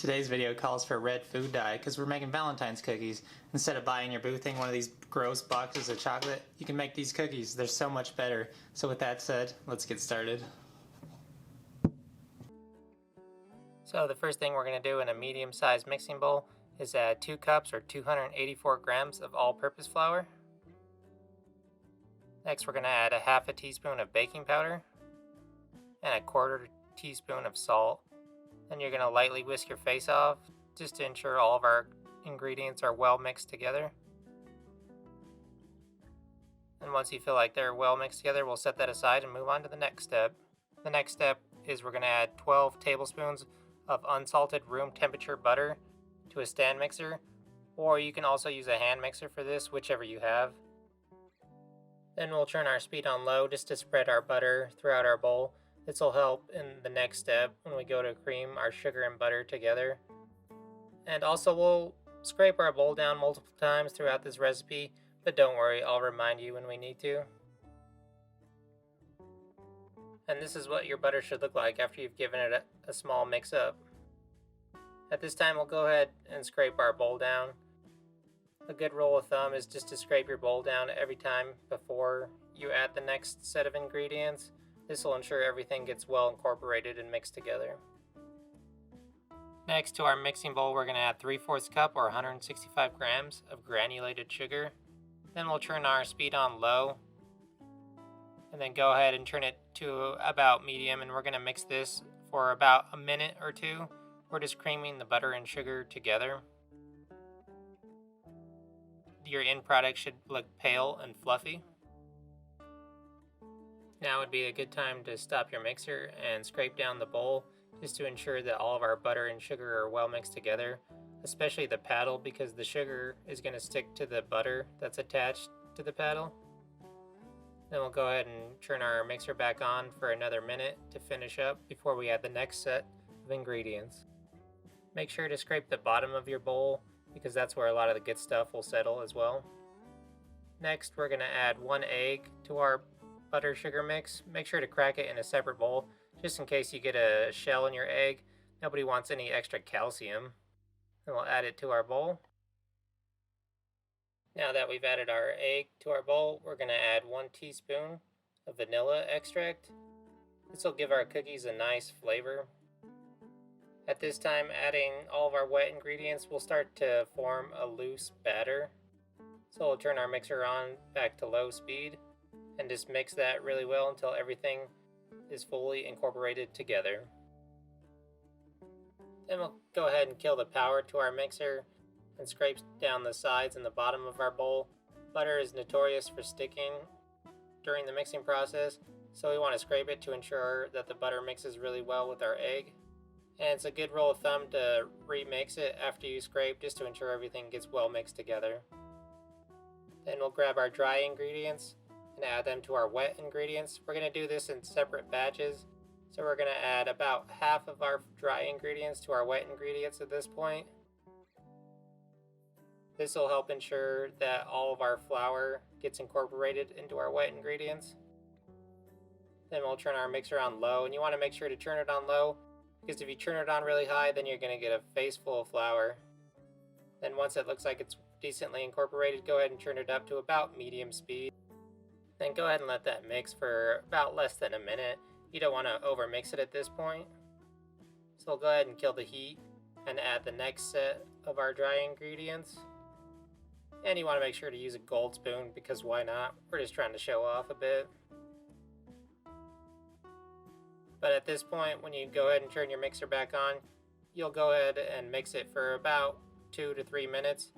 Today's video calls for red food dye because we're making Valentine's cookies. Instead of buying your boo thing one of these gross boxes of chocolate, you can make these cookies. They're so much better. So with that said, let's get started. So the first thing we're going to do in a medium-sized mixing bowl is add 2 cups or 284 grams of all-purpose flour. Next we're going to add a half a teaspoon of baking powder and a quarter teaspoon of salt. Then you're going to lightly whisk your face off just to ensure all of our ingredients are well mixed together. And once you feel like they're well mixed together, we'll set that aside and move on to the next step. The next step is we're going to add 12 tablespoons of unsalted room temperature butter to a stand mixer, or you can also use a hand mixer for this, whichever you have. Then we'll turn our speed on low just to spread our butter throughout our bowl. This will help in the next step when we go to cream our sugar and butter together. And also we'll scrape our bowl down multiple times throughout this recipe, but don't worry, I'll remind you when we need to. And this is what your butter should look like after you've given it a small mix up. At this time we'll go ahead and scrape our bowl down. A good rule of thumb is just to scrape your bowl down every time before you add the next set of ingredients. This will ensure everything gets well incorporated and mixed together. Next, to our mixing bowl, we're going to add 3/4 cup or 165 grams of granulated sugar. Then we'll turn our speed on low and then go ahead and turn it to about medium, and we're going to mix this for about a minute or two. We're just creaming the butter and sugar together. Your end product should look pale and fluffy. Now would be a good time to stop your mixer and scrape down the bowl just to ensure that all of our butter and sugar are well mixed together, especially the paddle, because the sugar is going to stick to the butter that's attached to the paddle. Then we'll go ahead and turn our mixer back on for another minute to finish up before we add the next set of ingredients. Make sure to scrape the bottom of your bowl because that's where a lot of the good stuff will settle as well. Next, we're going to add 1 egg to our butter sugar mix. Make sure to crack it in a separate bowl just in case you get a shell in your egg. Nobody wants any extra calcium. Then we'll add it to our bowl. Now that we've added our egg to our bowl, we're going to add 1 teaspoon of vanilla extract. This will give our cookies a nice flavor. At this time, adding all of our wet ingredients will start to form a loose batter. So we'll turn our mixer on back to low speed and just mix that really well until everything is fully incorporated together. Then we'll go ahead and kill the power to our mixer and scrape down the sides and the bottom of our bowl. Butter is notorious for sticking during the mixing process, so we want to scrape it to ensure that the butter mixes really well with our egg. And it's a good rule of thumb to remix it after you scrape just to ensure everything gets well mixed together. Then we'll grab our dry ingredients and add them to our wet ingredients. We're going to do this in separate batches, so we're going to add about half of our dry ingredients to our wet ingredients at this point. This will help ensure that all of our flour gets incorporated into our wet ingredients. Then we'll turn our mixer on low, and you want to make sure to turn it on low because if you turn it on really high, then you're going to get a face full of flour. Then once it looks like it's decently incorporated, go ahead and turn it up to about medium speed. Then go ahead and let that mix for about less than a minute. You don't want to over mix it at this point. So we'll go ahead and kill the heat and add the next set of our dry ingredients. And you want to make sure to use a gold spoon because why not? We're just trying to show off a bit. But at this point, when you go ahead and turn your mixer back on, you'll go ahead and mix it for about 2 to 3 minutes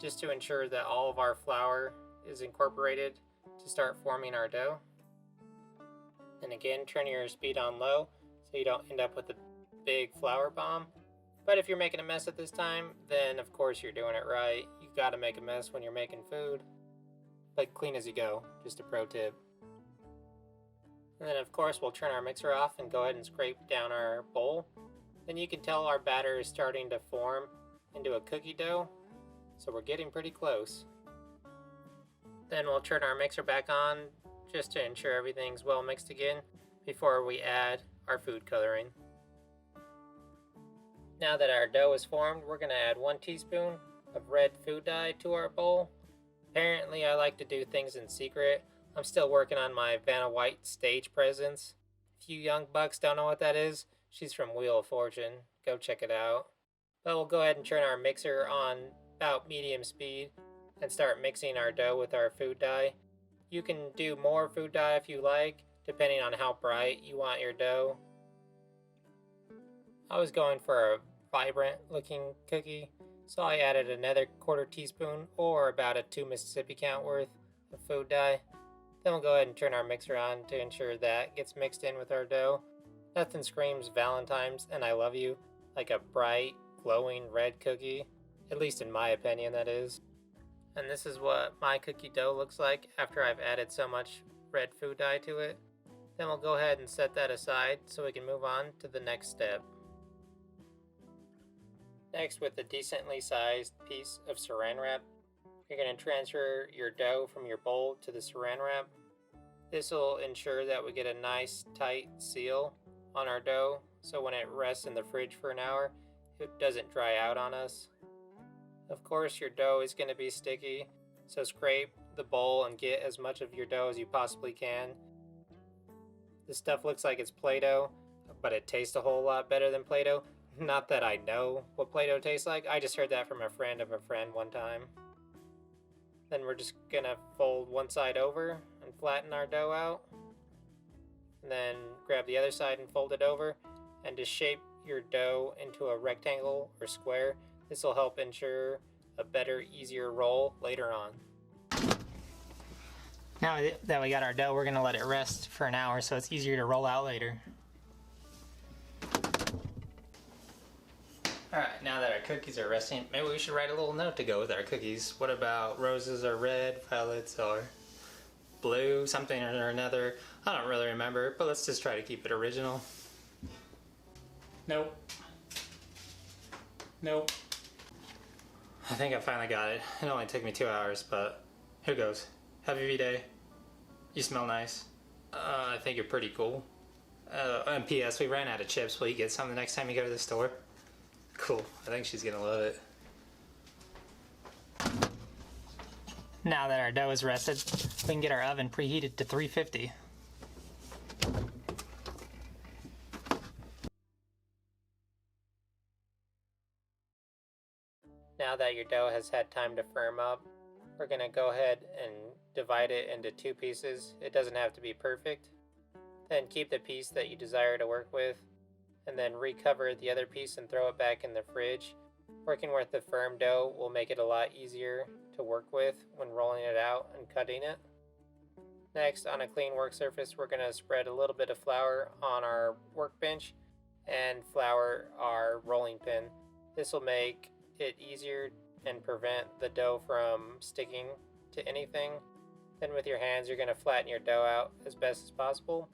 just to ensure that all of our flour is incorporated to start forming our dough. And again, turn your speed on low so you don't end up with a big flour bomb. But if you're making a mess at this time, then of course you're doing it right. You gotta make a mess when you're making food. But clean as you go, just a pro tip. And then of course we'll turn our mixer off and go ahead and scrape down our bowl. Then you can tell our batter is starting to form into a cookie dough. So we're getting pretty close. Then we'll turn our mixer back on just to ensure everything's well mixed again before we add our food coloring. Now that our dough is formed, we're going to add 1 teaspoon of red food dye to our bowl. Apparently, I like to do things in secret. I'm still working on my Vanna White stage presence. If you young bucks don't know what that is, she's from Wheel of Fortune. Go check it out. But we'll go ahead and turn our mixer on about medium speed and start mixing our dough with our food dye. You can do more food dye if you like, depending on how bright you want your dough. I was going for a vibrant looking cookie, so I added another 1/4 teaspoon or about a 2 Mississippi count worth of food dye. Then we'll go ahead and turn our mixer on to ensure that gets mixed in with our dough. Nothing screams Valentine's and I love you like a bright, glowing red cookie, at least in my opinion that is. And this is what my cookie dough looks like after I've added so much red food dye to it. Then we'll go ahead and set that aside so we can move on to the next step. Next, with a decently sized piece of saran wrap, you're going to transfer your dough from your bowl to the saran wrap. This will ensure that we get a nice tight seal on our dough, so when it rests in the fridge for an hour, it doesn't dry out on us. Of course, your dough is going to be sticky, so scrape the bowl and get as much of your dough as you possibly can. This stuff looks like it's Play-Doh, but it tastes a whole lot better than Play-Doh. Not that I know what Play-Doh tastes like, I just heard that from a friend of a friend one time. Then we're just gonna fold one side over and flatten our dough out. And then grab the other side and fold it over. And to shape your dough into a rectangle or square, this will help ensure a better, easier roll later on. Now that we got our dough, we're gonna let it rest for an hour so it's easier to roll out later. Alright, now that our cookies are resting, maybe we should write a little note to go with our cookies. What about roses are red, violets are blue, something or another? I don't really remember, but let's just try to keep it original. Nope. Nope. I think I finally got it. It only took me 2 hours, but here goes. Happy V-Day. You smell nice. I think you're pretty cool. And P.S. we ran out of chips. Will you get some the next time you go to the store? Cool. I think she's gonna love it. Now that our dough is rested, we can get our oven preheated to 350. Now that your dough has had time to firm up, we're gonna go ahead and divide it into 2 pieces. It doesn't have to be perfect. Then keep the piece that you desire to work with, and then recover the other piece and throw it back in the fridge. Working with the firm dough will make it a lot easier to work with when rolling it out and cutting it. Next, on a clean work surface, we're going to spread a little bit of flour on our workbench and flour our rolling pin. This will make it easier and prevent the dough from sticking to anything. Then with your hands, you're going to flatten your dough out as best as possible.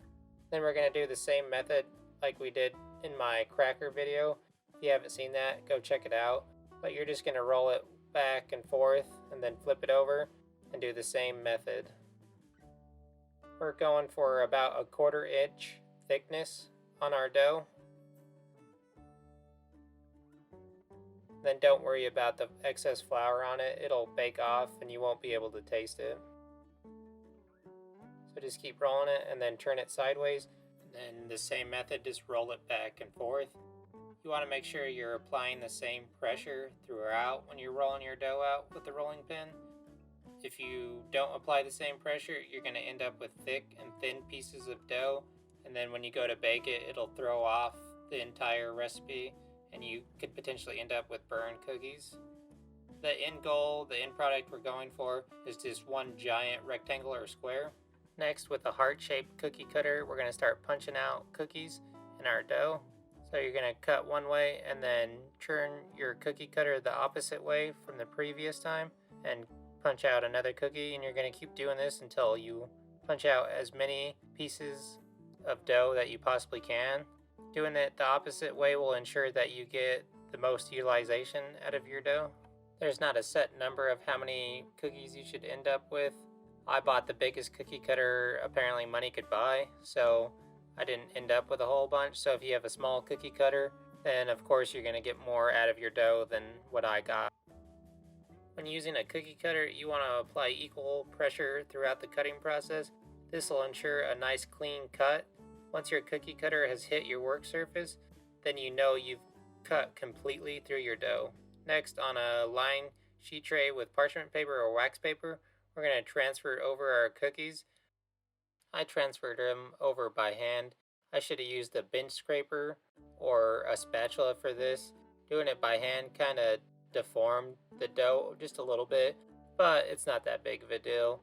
Then we're going to do the same method like we did in my cracker video. If you haven't seen that, go check it out. But you're just going to roll it back and forth and then flip it over and do the same method. We're going for about a 1/4 inch thickness on our dough. Then don't worry about the excess flour on it. It'll bake off and you won't be able to taste it. So just keep rolling it and then turn it sideways. And then the same method, just roll it back and forth. You want to make sure you're applying the same pressure throughout when you're rolling your dough out with the rolling pin. If you don't apply the same pressure, you're going to end up with thick and thin pieces of dough. And then when you go to bake it, it'll throw off the entire recipe and you could potentially end up with burned cookies. The end goal, the end product we're going for is just one giant rectangle or square. Next, with a heart-shaped cookie cutter, we're going to start punching out cookies in our dough. So you're going to cut one way and then turn your cookie cutter the opposite way from the previous time and punch out another cookie, and you're going to keep doing this until you punch out as many pieces of dough that you possibly can. Doing it the opposite way will ensure that you get the most utilization out of your dough. There's not a set number of how many cookies you should end up with. I bought the biggest cookie cutter apparently money could buy, so I didn't end up with a whole bunch. So if you have a small cookie cutter, then of course you're going to get more out of your dough than what I got. When using a cookie cutter, you want to apply equal pressure throughout the cutting process. This will ensure a nice clean cut. Once your cookie cutter has hit your work surface, then you know you've cut completely through your dough. Next, on a lined sheet tray with parchment paper or wax paper, we're going to transfer over our cookies. I transferred them over by hand. I should have used a bench scraper or a spatula for this. Doing it by hand kind of deformed the dough just a little bit, but it's not that big of a deal.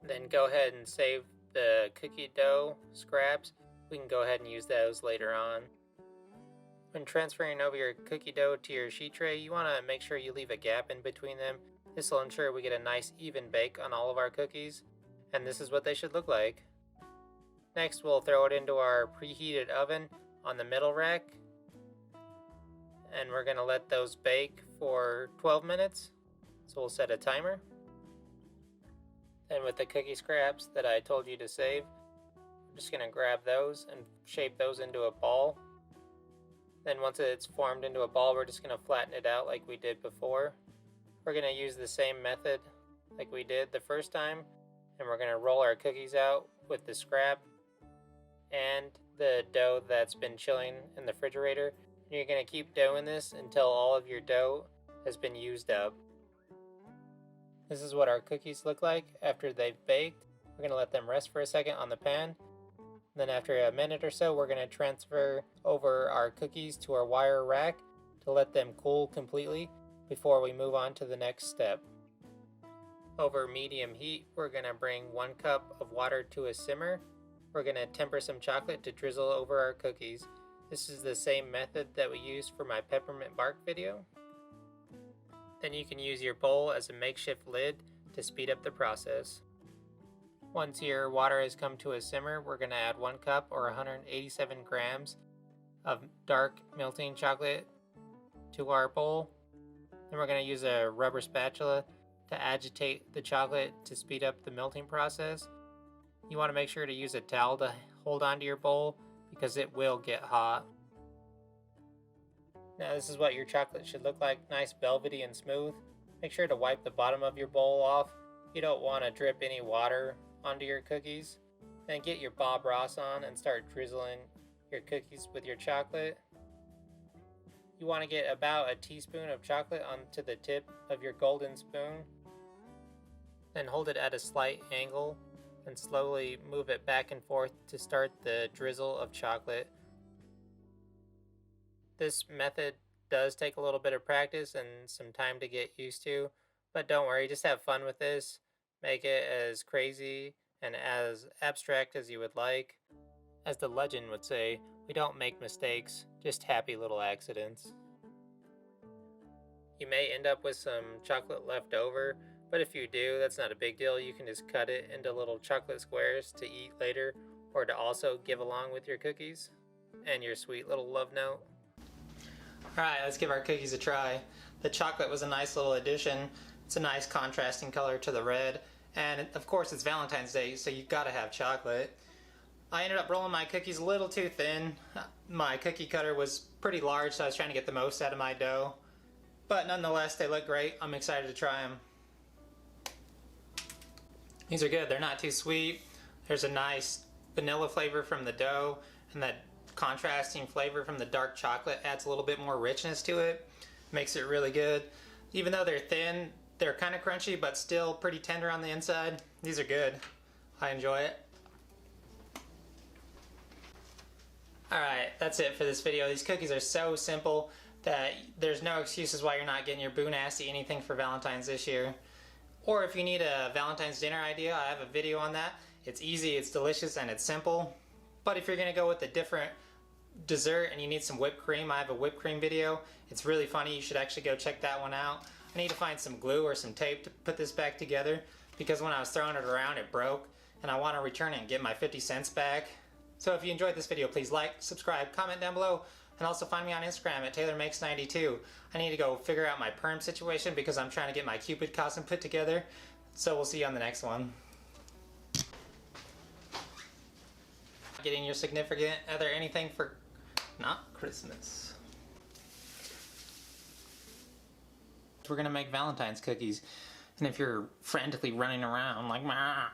Then go ahead and save the cookie dough scraps. We can go ahead and use those later on. When transferring over your cookie dough to your sheet tray, you want to make sure you leave a gap in between them. This will ensure we get a nice even bake on all of our cookies, and this is what they should look like. Next, we'll throw it into our preheated oven on the middle rack, and we're going to let those bake for 12 minutes. So we'll set a timer. Then with the cookie scraps that I told you to save, I'm just going to grab those and shape those into a ball. Then once it's formed into a ball, we're just going to flatten it out like we did before. We're going to use the same method like we did the first time, and we're going to roll our cookies out with the scrap and the dough that's been chilling in the refrigerator. And you're going to keep doing this until all of your dough has been used up. This is what our cookies look like after they've baked. We're going to let them rest for a second on the pan. Then after a minute or so, we're going to transfer over our cookies to our wire rack to let them cool completely before we move on to the next step. Over medium heat, we're going to bring 1 cup of water to a simmer. We're going to temper some chocolate to drizzle over our cookies. This is the same method that we used for my peppermint bark video. Then you can use your bowl as a makeshift lid to speed up the process. Once your water has come to a simmer, we're going to add 1 cup or 187 grams of dark melting chocolate to our bowl. Then we're going to use a rubber spatula to agitate the chocolate to speed up the melting process. You want to make sure to use a towel to hold onto your bowl because it will get hot. Now this is what your chocolate should look like, nice velvety and smooth. Make sure to wipe the bottom of your bowl off. You don't want to drip any water onto your cookies. Then get your Bob Ross on and start drizzling your cookies with your chocolate. You want to get about a teaspoon of chocolate onto the tip of your golden spoon. Then hold it at a slight angle and slowly move it back and forth to start the drizzle of chocolate. This method does take a little bit of practice and some time to get used to, but don't worry, just have fun with this. Make it as crazy and as abstract as you would like. As the legend would say, we don't make mistakes, just happy little accidents. You may end up with some chocolate left over, but if you do, that's not a big deal. You can just cut it into little chocolate squares to eat later, or to also give along with your cookies and your sweet little love note. Alright, let's give our cookies a try. The chocolate was a nice little addition. It's a nice contrasting color to the red, and of course it's Valentine's Day, so you've got to have chocolate. I ended up rolling my cookies a little too thin. My cookie cutter was pretty large, so I was trying to get the most out of my dough. But nonetheless, they look great. I'm excited to try them. These are good. They're not too sweet. There's a nice vanilla flavor from the dough, and that contrasting flavor from the dark chocolate adds a little bit more richness to it. Makes it really good. Even though they're thin, they're kind of crunchy, but still pretty tender on the inside. These are good. I enjoy it. Alright, that's it for this video. These cookies are so simple that there's no excuses why you're not getting your Boo Nasty anything for Valentine's this year. Or if you need a Valentine's dinner idea, I have a video on that. It's easy, it's delicious, and it's simple. But if you're going to go with a different dessert and you need some whipped cream, I have a whipped cream video. It's really funny. You should actually go check that one out. I need to find some glue or some tape to put this back together because when I was throwing it around it broke and I want to return it and get my 50 cents back. So if you enjoyed this video, please like, subscribe, comment down below, and also find me on Instagram at TaylorMakes92. I need to go figure out my perm situation because I'm trying to get my Cupid costume put together. So we'll see you on the next one. Getting your significant other anything for not Christmas. We're gonna make Valentine's cookies. And if you're frantically running around like, "Mah,"